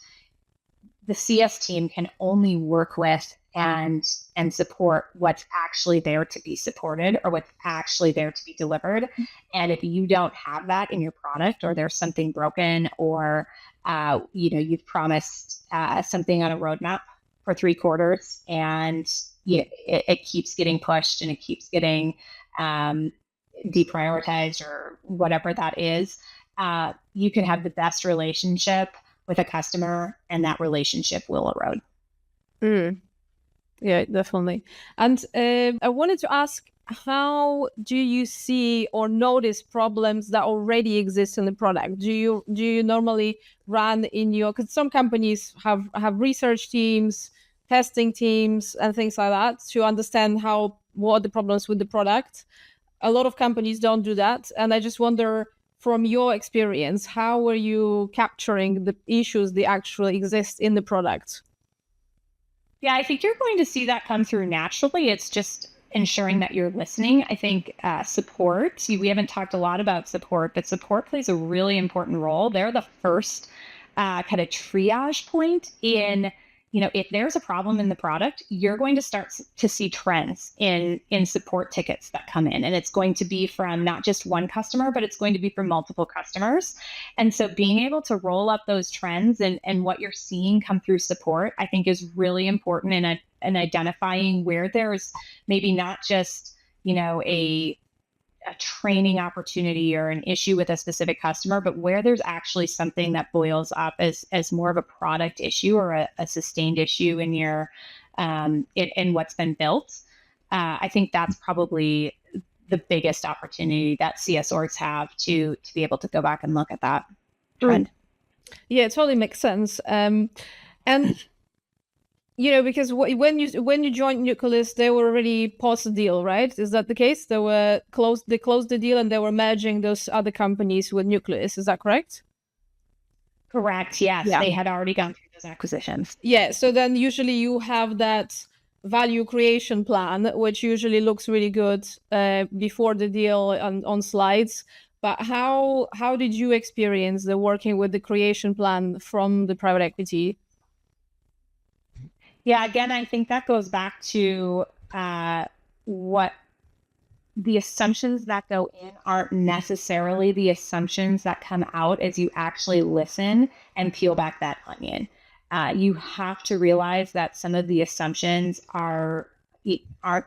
the CS team can only work with and support what's actually there to be supported or what's actually there to be delivered. And if you don't have that in your product, or there's something broken, or you've promised something on a roadmap for 3 quarters and it keeps getting pushed and it keeps getting deprioritized or whatever that is, you can have the best relationship with a customer and that relationship will erode. Yeah, definitely. And I wanted to ask, how do you see or notice problems that already exist in the product? Do you normally run in your, because some companies have research teams, testing teams, and things like that to understand what are the problems with the product. a lot of companies don't do that. And I just wonder, from your experience, how are you capturing the issues that actually exist in the product? Yeah, I think you're going to see that come through naturally. It's just ensuring that you're listening. I think support, we haven't talked a lot about support, but support plays a really important role. They're the first kind of triage point in, if there's a problem in the product, you're going to start to see trends in support tickets that come in. And it's going to be from not just one customer, but it's going to be from multiple customers. And so being able to roll up those trends and what you're seeing come through support, I think is really important in identifying where there's maybe not just, a training opportunity or an issue with a specific customer, but where there's actually something that boils up as more of a product issue or a sustained issue in your in what's been built. I think that's probably the biggest opportunity that CS orgs have to be able to go back and look at that trend. Yeah, it totally makes sense. And because when you joined Nuqleous, they were already post the deal, right? Is that the case? They closed the deal and they were merging those other companies with Nuqleous. Is that correct? Correct. Yes, yeah. They had already gone through those acquisitions. Yeah. So then usually you have that value creation plan, which usually looks really good before the deal on slides. But how did you experience the working with the creation plan from the private equity? Yeah, again, I think that goes back to what the assumptions that go in aren't necessarily the assumptions that come out as you actually listen and peel back that onion. You have to realize that some of the assumptions aren't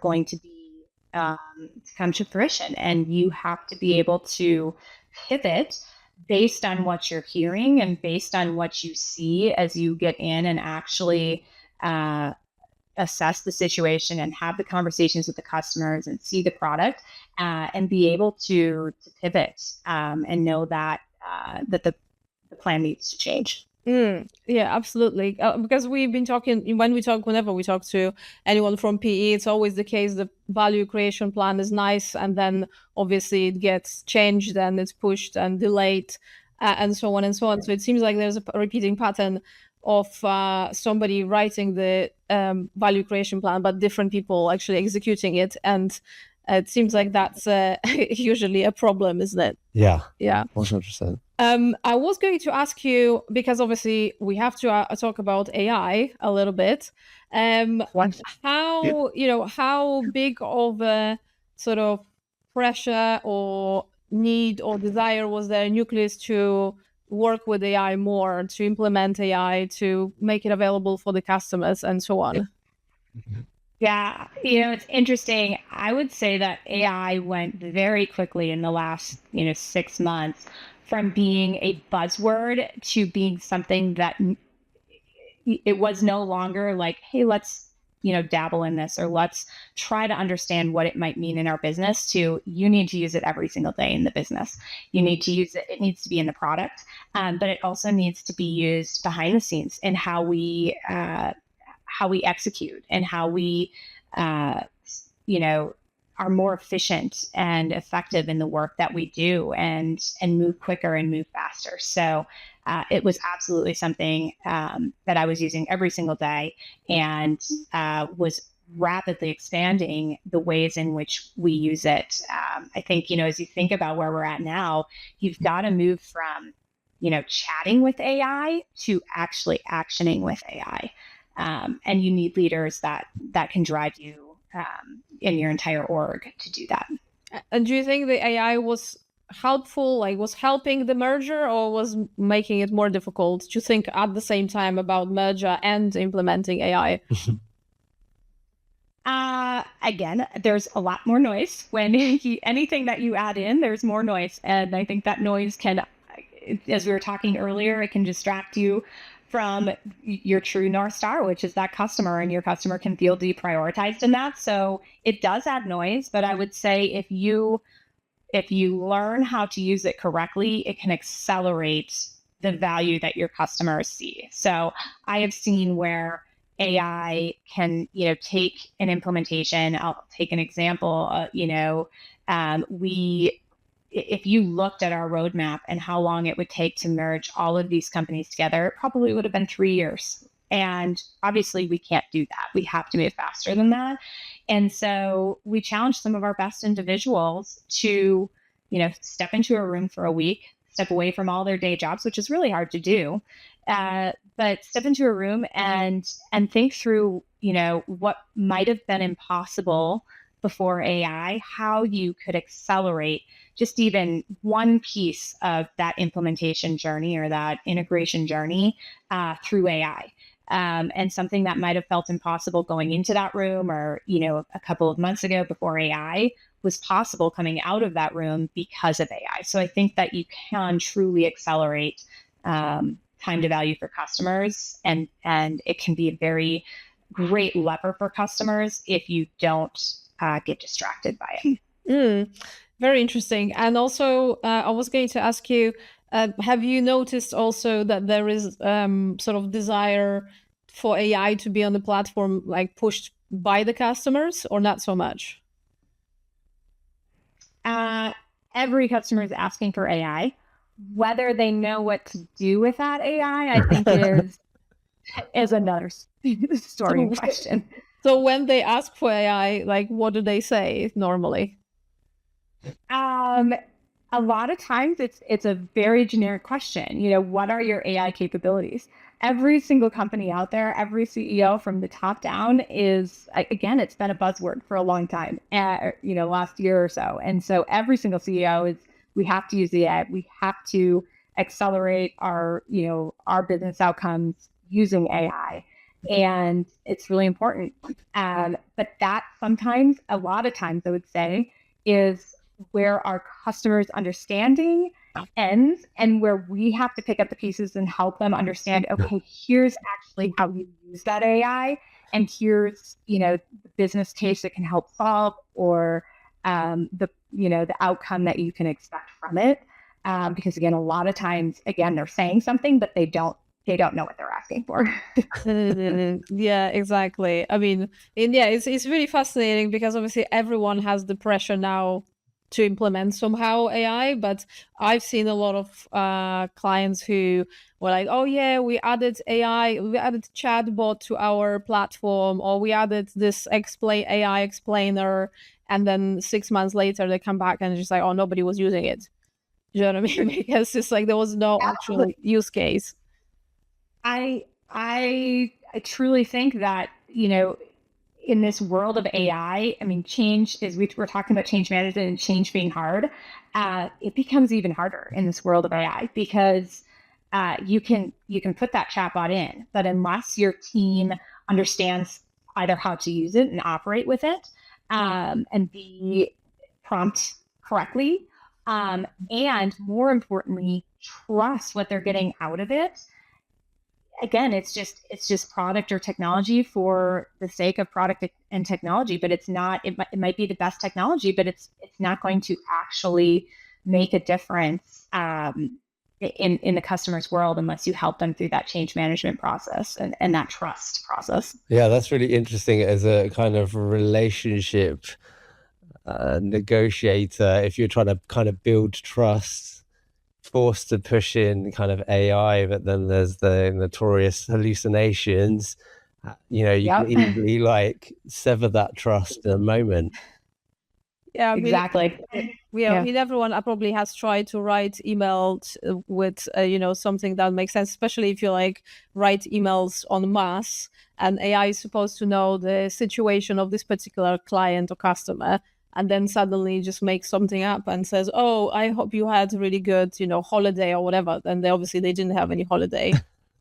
going to be come to fruition, and you have to be able to pivot based on what you're hearing and based on what you see as you get in and actually assess the situation and have the conversations with the customers and see the product and be able to pivot and know that that the plan needs to change. Yeah, absolutely. Because we've been talking, whenever we talk to anyone from PE, it's always the case the value creation plan is nice, and then obviously it gets changed and it's pushed and delayed and so on and so on. So it seems like there's a repeating pattern of somebody writing the value creation plan, but different people actually executing it. And it seems like that's usually a problem, isn't it? Yeah. 100%. I was going to ask you, because obviously we have to talk about AI a little bit. How big of a sort of pressure or need or desire was there in Nuqleous to work with AI more, to implement AI, to make it available for the customers and so on? Yeah, it's interesting. I would say that AI went very quickly in the last, 6 months from being a buzzword to being something that it was no longer like, hey, let's, dabble in this, or let's try to understand what it might mean in our business, to you need to use it every single day in the business. You need to use it. It needs to be in the product, but it also needs to be used behind the scenes in how we execute and how we, are more efficient and effective in the work that we do and move quicker and move faster. So it was absolutely something that I was using every single day, and was rapidly expanding the ways in which we use it. I think, as you think about where we're at now, you've got to move from, chatting with AI to actually actioning with AI. And you need leaders that can drive you in your entire org to do that. And do you think the AI was helpful, was helping the merger, or was making it more difficult to think at the same time about merger and implementing AI? Again, there's a lot more noise when anything that you add in, there's more noise. And I think that noise can, as we were talking earlier, it can distract you from your true North Star, which is that customer, and your customer can feel deprioritized in that. So it does add noise, but I would say if you learn how to use it correctly, it can accelerate the value that your customers see. So I have seen where AI can, take an implementation. I'll take an example, If you looked at our roadmap and how long it would take to merge all of these companies together, it probably would have been 3 years. And obviously we can't do that. We have to move faster than that. And so we challenged some of our best individuals to, step into a room for a week, step away from all their day jobs, which is really hard to do. But step into a room and think through, what might have been impossible before AI, how you could accelerate just even one piece of that implementation journey or that integration journey through AI. And something that might have felt impossible going into that room or, a couple of months ago before AI was possible coming out of that room because of AI. So I think that you can truly accelerate time to value for customers. And it can be a very great lever for customers if you don't get distracted by it. Very interesting. And also, I was going to ask you, have you noticed also that there is sort of desire for AI to be on the platform, like pushed by the customers, or not so much? Every customer is asking for AI. Whether they know what to do with that AI, I think is another story in question. So when they ask for AI, like, what do they say normally? A lot of times it's a very generic question. What are your AI capabilities? Every single company out there, every CEO from the top down is, again, it's been a buzzword for a long time, last year or so. And so every single CEO is, we have to use the AI. We have to accelerate our business outcomes using AI. And it's really important. But that sometimes, a lot of times I would say, is where our customers' understanding ends and where we have to pick up the pieces and help them understand, okay, here's actually how you use that AI. And here's, the business case that can help solve or the outcome that you can expect from it. Because again, a lot of times, again, they're saying something, but they don't know what they're asking for. Yeah, exactly. I mean, it's really fascinating because obviously everyone has the pressure now to implement somehow AI, but I've seen a lot of clients who were like, oh yeah, we added AI, we added chatbot to our platform, or we added this AI explainer, and then 6 months later they come back and just like, oh, nobody was using it. You know what I mean? Because it's like there was no actual use case. I truly think that, in this world of AI, I mean, change is, we're talking about change management and change being hard. It becomes even harder in this world of AI because you can put that chatbot in, but unless your team understands either how to use it and operate with it, and be prompt correctly, and more importantly, trust what they're getting out of it. Again, it's just product or technology for the sake of product and technology, but it's not. It might be the best technology, but it's not going to actually make a difference in the customer's world unless you help them through that change management process and that trust process. Yeah, that's really interesting as a kind of relationship negotiator. If you're trying to kind of build trust, forced to push in kind of AI, but then there's the notorious hallucinations. You can easily like sever that trust in a moment. Yeah, exactly. I mean, everyone probably has tried to write emails with something that makes sense, especially if you like write emails en masse, and AI is supposed to know the situation of this particular client or customer, and then suddenly just makes something up and says, oh, I hope you had a really good, holiday or whatever. And they didn't have any holiday.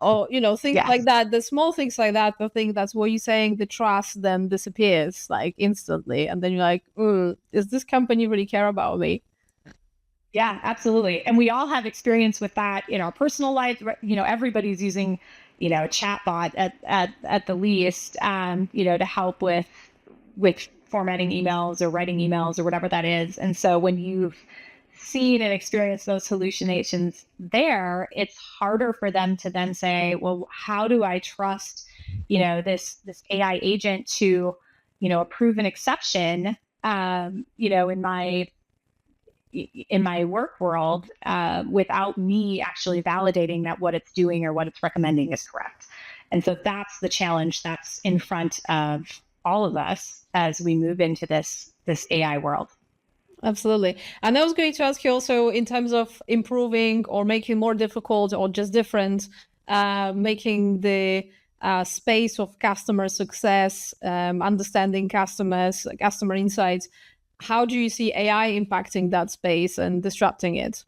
Or, things like that, the small things like that, the thing that's what you're saying, the trust then disappears like instantly. And then you're like, does this company really care about me? Yeah, absolutely. And we all have experience with that in our personal life. Everybody's using, a chatbot at the least, to help with formatting emails or writing emails or whatever that is. And so when you've seen and experienced those hallucinations there, it's harder for them to then say, well, how do I trust, this AI agent to, approve an exception, in my in my work world without me actually validating that what it's doing or what it's recommending is correct. And so that's the challenge that's in front of all of us as we move into this AI world. Absolutely. And I was going to ask you also in terms of improving or making more difficult or just different, making the space of customer success, understanding customers, customer insights. How do you see AI impacting that space and disrupting it?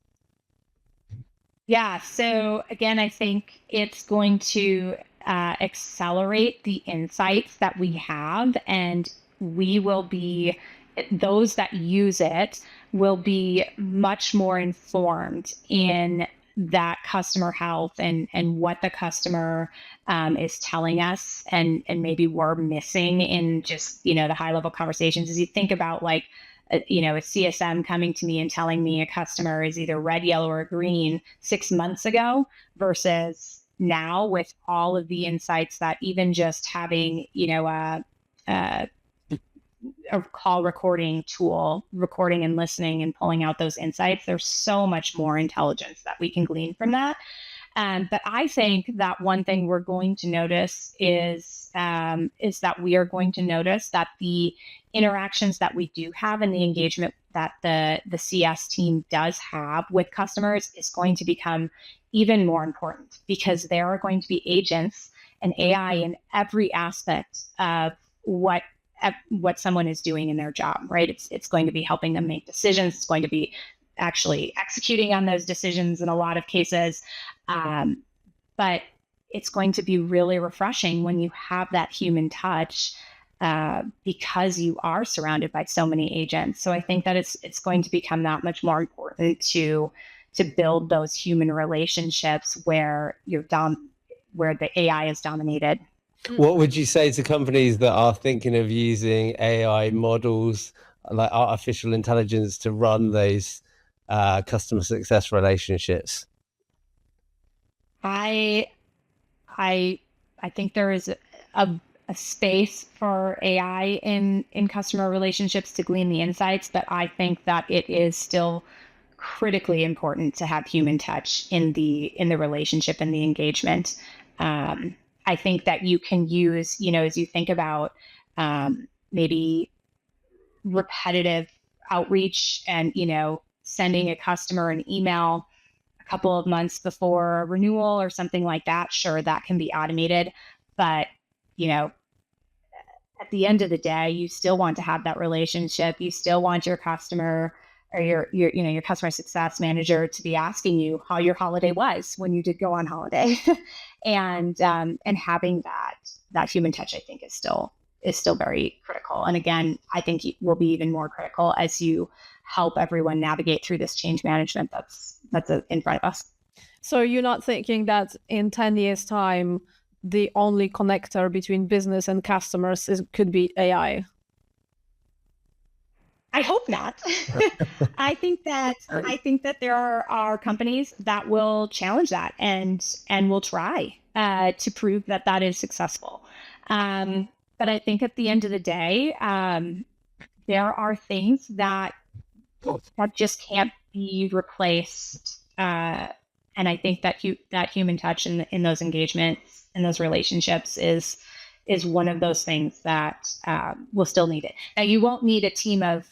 Yeah. So again, I think it's going to accelerate the insights that we have, and we will be, those that use it will be much more informed in that customer health and what the customer is telling us, and maybe we're missing in just, the high level conversations. As you think about like, a CSM coming to me and telling me a customer is either red, yellow, or green 6 months ago versus now, with all of the insights that even just having, a call recording tool, recording and listening and pulling out those insights, there's so much more intelligence that we can glean from that. But I think that one thing we're going to notice is that we are going to notice that the interactions that we do have and the engagement that the CS team does have with customers is going to become even more important, because there are going to be agents and AI in every aspect of what someone is doing in their job, right? It's going to be helping them make decisions. It's going to be actually executing on those decisions in a lot of cases. But it's going to be really refreshing when you have that human touch, because you are surrounded by so many agents. So I think that it's going to become that much more important to build those human relationships where where the AI is dominated. What would you say to companies that are thinking of using AI models like artificial intelligence to run those customer success relationships? I think there is a space for AI in customer relationships to glean the insights, but I think that it is still critically important to have human touch in the relationship and the engagement. I think that you can use, as you think about maybe repetitive outreach and, sending a customer an email a couple of months before a renewal or something like that. Sure, that can be automated, but, at the end of the day, you still want to have that relationship. You still want your customer or your customer success manager to be asking you how your holiday was when you did go on holiday. And having that human touch, I think, is still very critical. And again, I think it will be even more critical as you help everyone navigate through this change management that's in front of us. So you're not thinking that in 10 years' time, the only connector between business and customers could be AI? I hope not. I think that there are companies that will challenge that and will try to prove that is successful. But I think at the end of the day, there are things that just can't be replaced. And I think that human touch in those engagements and those relationships is one of those things that will still need it. Now, you won't need a team of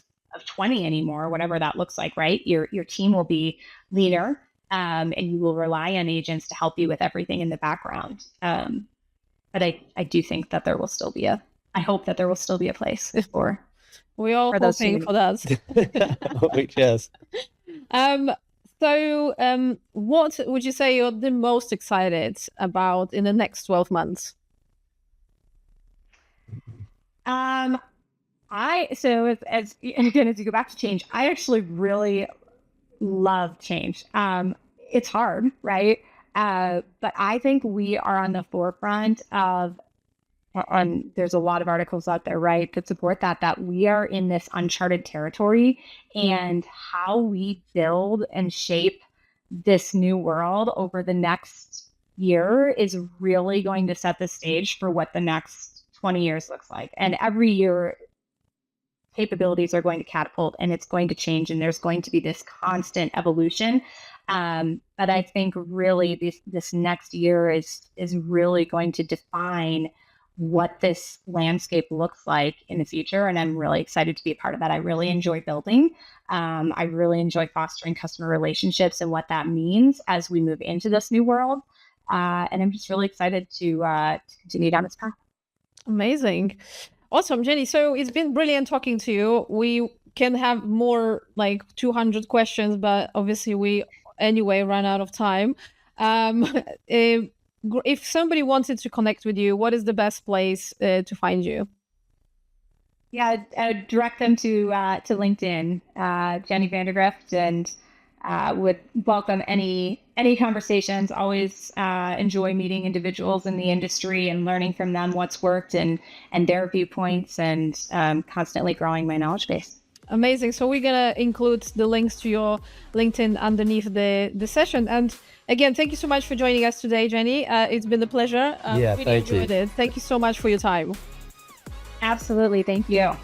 20 anymore, whatever that looks like, right? Your team will be leaner, and you will rely on agents to help you with everything in the background. But I do think that there will still be I hope that there will still be a place for. We all hoping for that. Yes. So what would you say you're the most excited about in the next 12 months? As you go back to change, I actually really love change. It's hard, right? But I think we are on the forefront of, and there's a lot of articles out there, right, that support that we are in this uncharted territory, and how we build and shape this new world over the next year is really going to set the stage for what the next 20 years looks like. And every year capabilities are going to catapult, and it's going to change, and there's going to be this constant evolution. But I think really this next year is really going to define what this landscape looks like in the future. And I'm really excited to be a part of that. I really enjoy building. I really enjoy fostering customer relationships and what that means as we move into this new world. And I'm just really excited to continue down this path. Amazing. Awesome, Jennie. So it's been brilliant talking to you. We can have more like 200 questions, but obviously we anyway run out of time. If somebody wanted to connect with you, what is the best place to find you? Yeah, I'd direct them to LinkedIn, Jennie Vandegrift, and would welcome any conversations. Always enjoy meeting individuals in the industry and learning from them what's worked and their viewpoints, and constantly growing my knowledge base. Amazing. So we're going to include the links to your LinkedIn underneath the session. And again, thank you so much for joining us today, Jennie. It's been a pleasure. Yeah, really enjoyed it. Thank you so much for your time. Absolutely. Thank you.